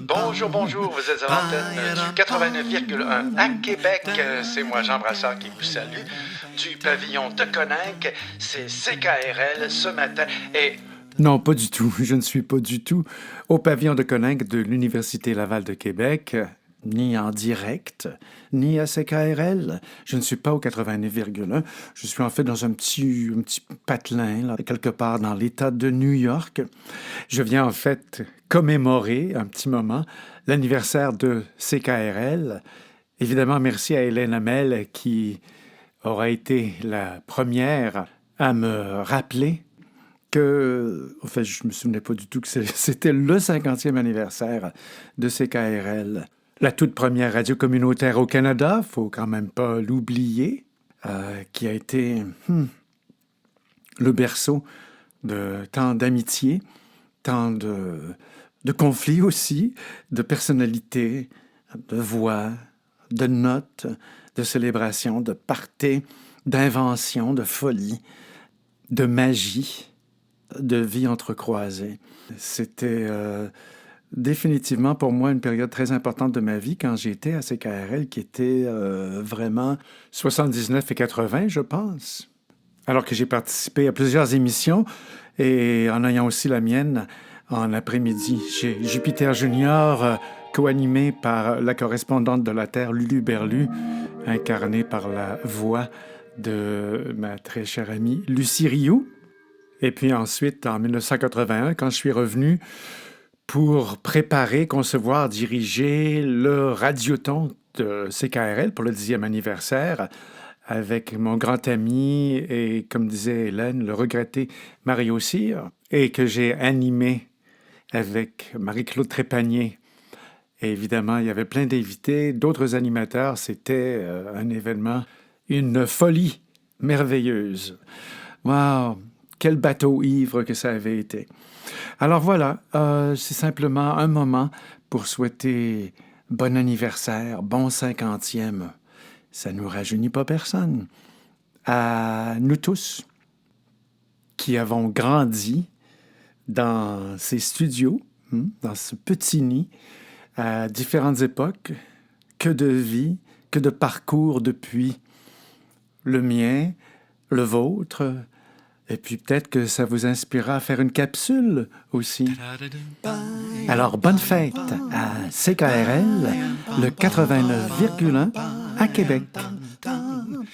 Bonjour, bonjour, vous êtes à l'antenne du 89,1 à Québec. C'est moi, Jean Brassard, qui vous salue. Du pavillon de Coninck, c'est CKRL ce matin. Et non, pas du tout. Je ne suis pas du tout au pavillon de Coninck de l'Université Laval de Québec, ni en direct, ni à CKRL. Je ne suis pas au 89,1. Je suis en fait dans un petit patelin, là, quelque part dans l'État de New York. Je viens en fait commémorer un petit moment l'anniversaire de CKRL. Évidemment, merci à Hélène Hamel qui aura été la première à me rappeler que, en fait, je ne me souvenais pas du tout que c'était le 50e anniversaire de CKRL. La toute première radio communautaire au Canada, il ne faut quand même pas l'oublier, qui a été le berceau de tant d'amitié, tant de conflits aussi, de personnalités, de voix, de notes, de célébrations, de parties, d'inventions, de folie, de magie, de vie entrecroisée. C'était définitivement pour moi une période très importante de ma vie quand j'étais à CKRL, qui était vraiment 79 et 80, je pense. Alors que j'ai participé à plusieurs émissions et en ayant aussi la mienne en après-midi chez Jupiter Junior, co-animé par la correspondante de la Terre, Lulu Berlu, incarnée par la voix de ma très chère amie Lucie Rioux. Et puis ensuite, en 1981, quand je suis revenu pour préparer, concevoir, diriger le radioton de CKRL pour le 10e anniversaire, avec mon grand ami et, comme disait Hélène, le regretté Mario Cyr, et que j'ai animé avec Marie-Claude Trépanier. Et évidemment, il y avait plein d'invités, d'autres animateurs. C'était un événement, une folie merveilleuse. Wow! Quel bateau ivre que ça avait été. Alors voilà, c'est simplement un moment pour souhaiter bon anniversaire, bon 50e. Ça ne nous rajeunit pas personne. À nous tous qui avons grandi dans ces studios, dans ce petit nid, à différentes époques, que de vie, que de parcours depuis le mien, le vôtre. Et puis peut-être que ça vous inspirera à faire une capsule aussi. Alors, bonne fête à CKRL, le 89,1 à Québec.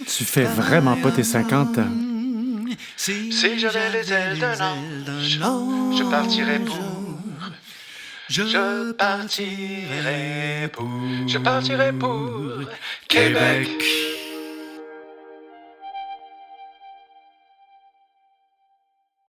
Tu fais vraiment pas tes 50 ans. si j'avais les ailes d'un ange, je partirais pour... Je partirais pour Québec.